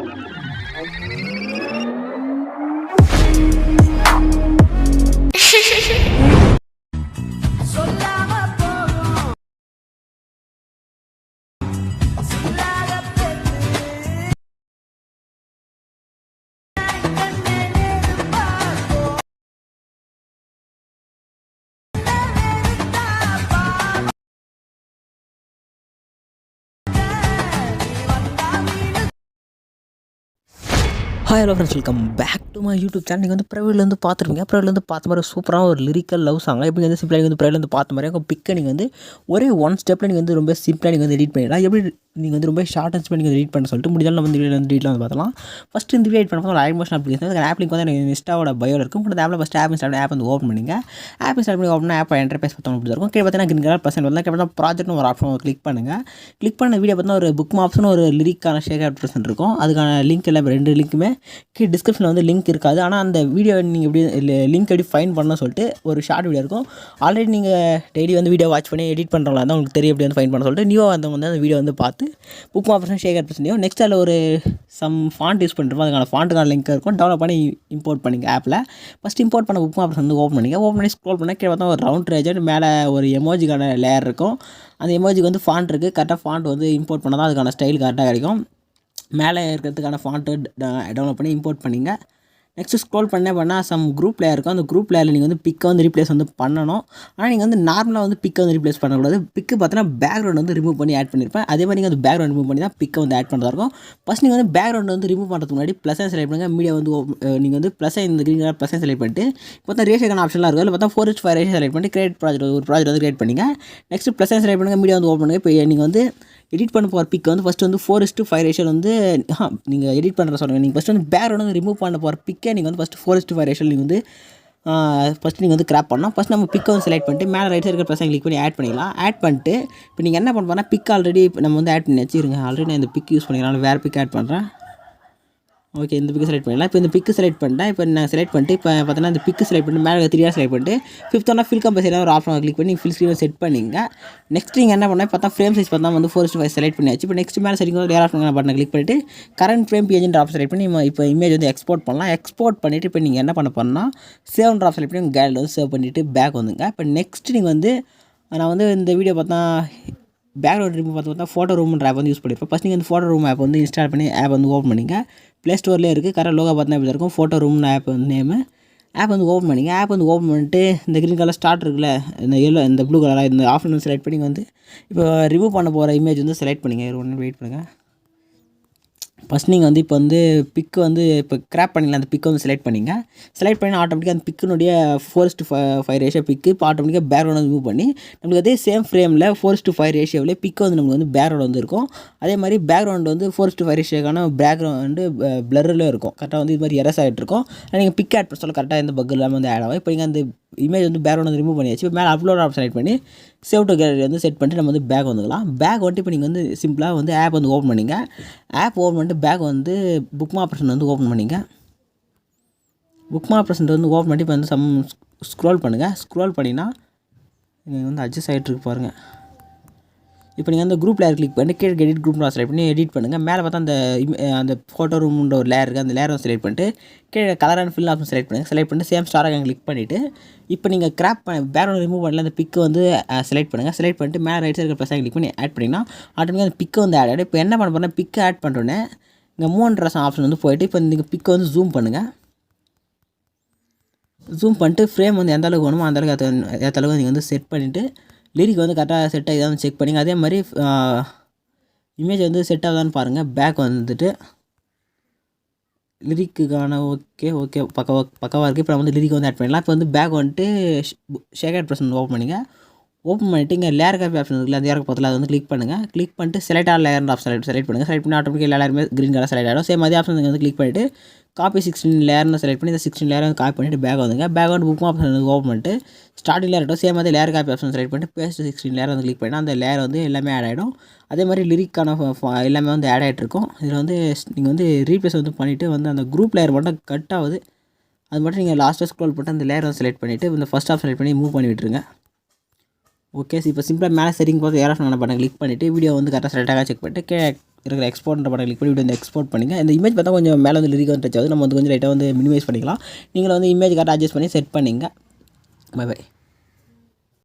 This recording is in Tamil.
Hi hello friends, welcome back to my YouTube channel. நீங்கள் வந்து ப்ரைவேட்லேருந்து பார்த்துருப்பீங்க. ப்ரைவேட்லேருந்து பார்த்த மாதிரி சூப்பராக ஒரு லிரிக்கல் லவ் சாங் எப்படி வந்து சிம்பிளாக நீங்கள் வந்து ப்ரைவேட்லேருந்து பார்த்த மாதிரி உங்கள் பிக்கை நீங்கள் வந்து ஒரே ஒன் ஸ்டெப்பில் நீங்கள் வந்து ரொம்ப சிம்பிளாக நீங்கள் வந்து எடிட் பண்ணிடலாம். எப்படி நீங்கள் வந்து ரொம்ப ஷார்ட் அண்ட் ஸ்பீட் நீங்கள் எடிட் பண்ண சொல்லிட்டு முடிஞ்சாலும் நம்ம வந்து வீடியோ வந்து டீட்டில் வந்து பார்த்தலாம். ஃபஸ்ட்டு இந்த வீடியோ எடிட் பண்ணும்போது லைவ் மோஷன் அப்ளிகேஷன் அந்த ஆப் லிங்க் வந்து எனக்கு இன்ஸ்டாவோட பயோவில் இருக்கும். இந்த ஆப்பில் ஃபஸ்ட் ஆப் இன்ஸ்டால் ஆப் வந்து ஓப்பன் பண்ணிங்க. ஆப் இன்ஸ்டால் பண்ணி ஓப்பன் ஆப் என்டர்பேஸ் பார்த்தோம் அப்படி இருக்கும். கீழே பார்த்தீங்கன்னா கிரீன் கலர் பர்சன்ட் வந்து கேட்டால் ப்ராஜெக்ட்னு ஒரு ஆப்ஷன் கிளிக் பண்ணுங்கள். கிளிக் பண்ண வீடியோ பார்த்தீங்கன்னா ஒரு புக் மாப்ஸ்னு ஒரு லிரிக்கான ஷேர் ஆப்ஷன் இருக்கும். அதுக்கான லிங்க் எல்லாம் ரெண்டு லிங்க்குமே கீழே டிஸ்கிரிப்ஷனில் வந்து லிங்க் இருக்காது. ஆனால் அந்த வீடியோ நீங்கள் எப்படி லிங்க் எப்படி ஃபைன் பண்ணணும்னு சொல்லிட்டு ஒரு ஷார்ட் வீடியோ இருக்கும். ஆல்ரெடி நீங்கள் டெய்லி வந்து வீடியோ வாட்ச் பண்ணி எடிட் பண்ணுறவங்களா தான் உங்களுக்கு தெரியும் எப்படி வந்து ஃபைன் பண்ண சொல்லிட்டு நியூவாக வந்தவங்க வந்து அந்த வீடியோ வந்து பார்த்து book mobs share option next அதில் ஒரு சம் ஃபாண்ட் யூஸ் பண்ணிருப்போம். அதுக்கான ஃபாண்ட்டுக்கான லிங்க் இருக்கும். டெவலப் பண்ணி இம்போர்ட் பண்ணிங்க ஆப்பில். ஃபஸ்ட் இம்போர்ட் பண்ண புக் மாப்ஸ் வந்து ஓப்பன் பண்ணிங்க. ஓப்பன் பண்ணி ஸ்க்ரோல் பண்ணால் கீழே பார்த்தா ஒரு ரவுண்ட் ரேஜர் மேலே ஒரு எமோஜிக்கான லேயர் இருக்கும். அந்த எமோஜிக்கு வந்து ஃபாண்ட் இருக்குது. கரெக்டாக ஃபாண்ட் வந்து இம்போர்ட் பண்ணால் தான் அதுக்கான ஸ்டைல் கரெக்டாக கிடைக்கும். மேலே இருக்கிறதுக்கான ஃபாண்ட்டு டவுன்லோட் பண்ணி இம்போர்ட் பண்ணிங்க. நெக்ஸ்ட்டு ஸ்க்ரோல் பண்ணால் சம் குரூப் லேயர் இருக்கும். அந்த குரூப் லேயரில் நீங்கள் வந்து பிக்கை வந்து ரீப்ளேஸ் வந்து பண்ணணும். ஆனால் நீங்கள் வந்து நார்மலாக வந்து பிக்கை வந்து ரீப்ளேஸ் பண்ணக்கூடாது. பிக்கு பார்த்தீங்கன்னா பேக்ரவுண்ட் வந்து ரிமூவ் பண்ணி ஆட் பண்ணியிருப்பேன். அதே மாதிரி நீங்கள் வந்து பேக்ரவுண்ட் ரிமூவ் பண்ணி தான் பிக்கை வந்து ஆட் பண்ணுறதா இருக்கும். ஃபஸ்ட் நீங்கள் வந்து பேக்ரவுண்ட் வந்து ரிமூவ் பண்ணுறதுக்கு முன்னாடி ப்ளஸ் செலக்ட் பண்ணுங்கள். மீடியா வந்து நீங்கள் வந்து ப்ளஸ் இந்த க்ரீன் கலர் ப்ளஸ் செலக்ட் பண்ணிட்டு பார்த்தா ரேஷியோக்கான ஆப்ஷன்லாம் இருக்குது. அதில் பார்த்தா 4:5 ரேஷியோ செலக்ட் பண்ணி கிரியேட் ப்ராஜெக்ட் ஒரு ப்ராஜெக்ட் வந்து கிரியேட் பண்ணிங்க. நெக்ஸ்ட்டு ப்ளஸ் செலக்ட் பண்ணுங்கள். மீடியா வந்து ஓப்பன் பண்ணுங்கள். இப்போ நீங்கள் வந்து எடிட் பண்ண போகிற பிக் வந்து ஃபஸ்ட்டு வந்து 4:5 ரேஷியோ வந்து நீங்கள் எடிட் பண்ணுற சொல்லுங்கள். நீங்கள் ஃபஸ்ட்டு வந்து பேக்ரவுண்ட் வந்து ரிமூவ் பண்ண போகிற பிக்கே நீங்கள் வந்து ஃபஸ்ட்டு 4:5 ரேஷியோ நீங்கள் வந்து ஃபஸ்ட்டு நீங்கள் வந்து கிராப் பண்ணலாம். ஃபஸ்ட் நம்ம பிக்கை வந்து செலக்ட் பண்ணிட்டு மேலே ரைட் சைடு இருக்கிற ப்ளஸ் கிளிக் பண்ணி ஆட் பண்ணிக்கலாம். ஆட் பண்ணிட்டு இப்போ நீங்கள் என்ன பண்ண போனால் பிக் ஆல்ரெடி நம்ம வந்து ஆட் பண்ணி வச்சுருங்க. ஆல்ரெடி நான் இந்த பிக் யூஸ் பண்ணிக்கலாம். வேறு பிக் ஆட் பண்ணுறேன். ஓகே, இந்த பிக்கு செலக்ட் பண்ணிடலாம். இப்போ இந்த பிக்கு செலக்ட் பண்ணிட்டேன். இப்போ நான் செலக்ட் பண்ணிட்டு இப்போ பார்த்தீங்கன்னா இந்த பிக்கு செலக்ட் பண்ணிட்டு மேலே 3 செலக்ட் பண்ணிட்டு 5th ஒன்றா ஃபில் கம்பல்சரி ஒரு ஆப்ஷன் கிளிக் பண்ணி ஃபில் ஸ்க்ரீன் செட் பண்ணிங்க. நெக்ஸ்ட் நீங்கள் என்ன பண்ணால் பார்த்தா ஃப்ரேம் சைஸ் பார்த்தா வந்து 4:5 செலக்ட் பண்ணியாச்சு. இப்போ நெக்ஸ்ட் மேலே சரிங்க லேயர் ஆப்ஷன் பட்டனை கிளிக் பண்ணிட்டு கரண்ட் ஃப்ரேம் பேஜ்ன்ற ஆப்ஷன் செலக்ட் பண்ணி இப்போ இமேஜ் வந்து எக்ஸ்போர்ட் பண்ணலாம். எக்ஸ்போர்ட் பண்ணிவிட்டு இப்போ நீங்கள் என்ன பண்ண போனால் சேவ்ன்ற ஆப்ஷன் செலக்ட் பண்ணி உங்கள் கேலரியில் வந்து சேவ் பண்ணிவிட்டு பேக் வந்துங்க. இப்போ நெக்ஸ்ட் நீங்கள் வந்து நான் வந்து இந்த வீடியோ பார்த்தா பேக்ரவுண்ட் ரிமூவ் பார்த்தா ஃபோட்டோ ரூம்ன்ற ஆப் வந்து யூஸ் பண்ணியிருப்பேன். ஃபஸ்ட் நீங்கள் இந்த ஃபோட்டோ ரூம் ஆப் வந்து இன்ஸ்டால் பண்ணி ஆப் வந்து ஓப்பன் பண்ணிங்க. ப்ளே ஸ்டோர்லேயே இருக்குது. கரெக்டாக லோகோ பார்த்தா எப்படி இருக்கும். ஃபோட்டோ ரூம்னு ஆப் வந்து நேமு. ஆப் வந்து ஓப்பன் பண்ணிங்க. ஆப் வந்து ஓப்பன் பண்ணிட்டு இந்த க்ரீன் கலர் ஸ்டார்ட் இருக்குல்ல, இந்த எல்லோ இந்த ப்ளூ கலராக இந்த ஆப்ஷன் வந்து செலக்ட் பண்ணி வந்து இப்போ ரிமூவ் பண்ண போகிற இமேஜ் வந்து செலக்ட் பண்ணிங்க. ஒன்று வெயிட் பண்ணுங்கள். ஃபஸ்ட் நீங்கள் வந்து இப்போ வந்து பிக்கு வந்து இப்போ கிராப் பண்ணிக்கலாம். அந்த பிக்கை வந்து செலக்ட் பண்ணிங்க. செலக்ட் பண்ணி ஆட்டோமேட்டிக்காக அந்த பிக்கினுடைய 4:5 ரேஷியோ பிக்கு இப்போ ஆட்டோமேட்டிக்காக பேக்ரவுண்ட் வந்து மூவ் பண்ணி நம்மளுக்கு அதே சேம் ஃப்ரேமில் 4:5 ரேஷியோவில் பிக்கு வந்து நமக்கு வந்து பேக்ரவுண்ட் வந்து இருக்கும். அதே மாதிரி பேக்ரவுண்ட் வந்து 4:5 ரேஷியோக்கான பேக்ரவுண்டு பிளரில் இருக்கும். கரெக்டாக வந்து இது மாதிரி எரஸ் ஆகிட்டு இருக்கும். நீங்கள் பிக் ஆட் பண்ண சொல்ல கரெக்டாக எந்த பக் இல்லாமல் வந்து ஆட் ஆகும். இப்போ நீங்கள் அந்த இமேஜ் வந்து பேக்ரவுண்ட் வந்து ரிமூவ் பண்ணியாச்சு. இப்போ மேலே அப்லோட் ஆப்ஷன் செலக்ட் பண்ணி சேவ் டு கேலரி வந்து செட் பண்ணிட்டு நம்ம வந்து பேக் வந்துக்கலாம். பேக் வந்துட்டு இப்போ நீங்கள் வந்து சிம்பிளாக வந்து ஆப் வந்து ஓப்பன் பண்ணிங்க. ஆப் ஓப்பன் பண்ணிட்டு பேக் வந்து புக் மாப்ஸ் வந்து ஓப்பன் பண்ணிங்க. புக் மாப்ஸ் வந்து ஓப்பன் பண்ணி இப்போ வந்து ஸ்க்ரோல் பண்ணுங்கள். ஸ்க்ரோல் பண்ணிங்கன்னா நீங்கள் வந்து அட்ஜஸ்ட் ஆகிட்டு இருக்கு பாருங்கள். இப்போ நீங்கள் அந்த குரூப் லேயர் கிளிக் பண்ணி கீழே எடிட் குரூப் செலக்ட் பண்ணி எடிட் பண்ணுங்கள். மேலே பார்த்தா அந்த ஃபோட்டோ ரூம்ன்ற ஒரு லேயர் இருக்குது. அந்த லேயரை செலக்ட் பண்ணிட்டு கீழே colour and fill option select பண்ணுங்கள். செலக்ட் பண்ணிட்டு சேம் ஸ்டாராக கிளிக் பண்ணிவிட்டு இப்போ நீங்கள் கிராப் பேக்ரவுண்ட் ரிமூவ் பண்ணல அந்த பிக்கு வந்து செலக்ட் பண்ணுங்கள். செலக்ட் பண்ணிட்டு மேலே ரைட் சைடு ப்ளஸ் கிளிக் பண்ணி ஆட் பண்ணிங்கன்னா ஆட்டோமேட்டிக்காக அந்த பிக்கு வந்து ஆட் ஆகிடும். இப்போ என்ன பண்ண போனால் பிக்கு ஆட் பண்ணுறோன்னே இங்கே மூணு ஆப்ஷன் வந்து போய்ட்டு இப்போ நீங்கள் பிக்கை வந்து ஜூம் பண்ணுங்கள். ஜூம் பண்ணிட்டு ஃப்ரேம் வந்து எந்த அளவுக்கு வேணுமோ அந்த அளவுக்கு ஏற்ற அளவுக்கு நீங்கள் வந்து செட் பண்ணிவிட்டு லிரிக் வந்து கரெக்டாக செட் ஆகிதான் செக் பண்ணிங்க. அதே மாதிரி இமேஜ் வந்து செட் ஆகுதான்னு பாருங்கள். பேக் வந்துட்டு லிரிக்குக்கான ஓகே பக்கவாக இருக்குது. இப்போ நம்ம வந்து லிரிக் வந்து ஆட் பண்ணிடலாம். இப்போ வந்து பேக் வந்துட்டு ஷேக் ஆட் ப்ரெஸ் ஓப்பன் பண்ணிங்க. ஓப்பன் பண்ணிவிட்டு இங்கே லேயர் காப்பி ஆப்ஷன் இருக்குல்ல, அந்த ஏருக்கு பக்கத்தில் அதை வந்து கிளிக் பண்ணுங்கள். கிளிக் பண்ணிட்டு select all layer option select பண்ணுங்கள். செலக்ட் பண்ணி ஆட்டோமேட்டிக்காக எல்லாருமே க்ரீன் கலர் செலக்ட் ஆகிடும். சேம் அதே ஆப்ஷன் வந்து கிளிக் பண்ணிவிட்டு காப்பி 16 லேயர்னு செலக்ட் பண்ணி இந்த 16 லேயர் வந்து காப்பி பண்ணிவிட்டு பேக் வந்துங்க. பேக் வந்து புக் ஆப்ஷன் வந்து ஓப்பன் பண்ணிட்டு ஸ்டார்டிங் லேயர் ஆகிடும். சேம் அதே லேயர் காப்பி ஆப்ஷன் செலக்ட் பண்ணிட்டு பேஸ்ட் 16 லேயர் வந்து கிளிக் பண்ணினா அந்த லேயர் வந்து எல்லாமே ஆட் ஆகிடும். அதே மாதிரி லிரிக்கான எல்லாமே வந்து ஆட் ஆகிட்டு இருக்கும். இதில் வந்து நீங்கள் வந்து ரீப்ளேஸ் வந்து பண்ணிவிட்டு வந்து அந்த குரூப் லேயர் மட்டும் கட் ஆகுது. அது மட்டும் நீங்கள் லாஸ்ட்டாக ஸ்க்ரோல் பண்ணிட்டு அந்த லேயர் வந்து செலக்ட் பண்ணிவிட்டு இந்த ஃபஸ்ட் ஆப்ஷன் செலக்ட் பண்ணி மூவ் பண்ணி விட்டுருங்க. ஓகே, இப்போ சிம்பிளாக மேலே செட்டிங் போது ஏர் ஆஃப் பண்ண பட்டன் கிளிக் பண்ணிவிட்டு வீடியோ வந்து கரெக்டாக செலக்டாக செக் பண்ணிட்டு இருக்கிற எக்ஸ்போர்ட்ன்ற படம் கிளிக் பண்ணி இப்படி வந்து எக்ஸ்போர்ட் பண்ணிங்க. இந்த இமேஜ் பார்த்தா கொஞ்சம் மேலே வந்து லிரிக் வந்து டச் ஆகுது. நம்ம வந்து கொஞ்சம் லைட்டாக வந்து மினிமைஸ் பண்ணிக்கலாம். நீங்களும் வந்து இமேஜ் கரெக்டாக அட்ஜஸ்ட் பண்ணி செட் பண்ணிங்க. Bye by.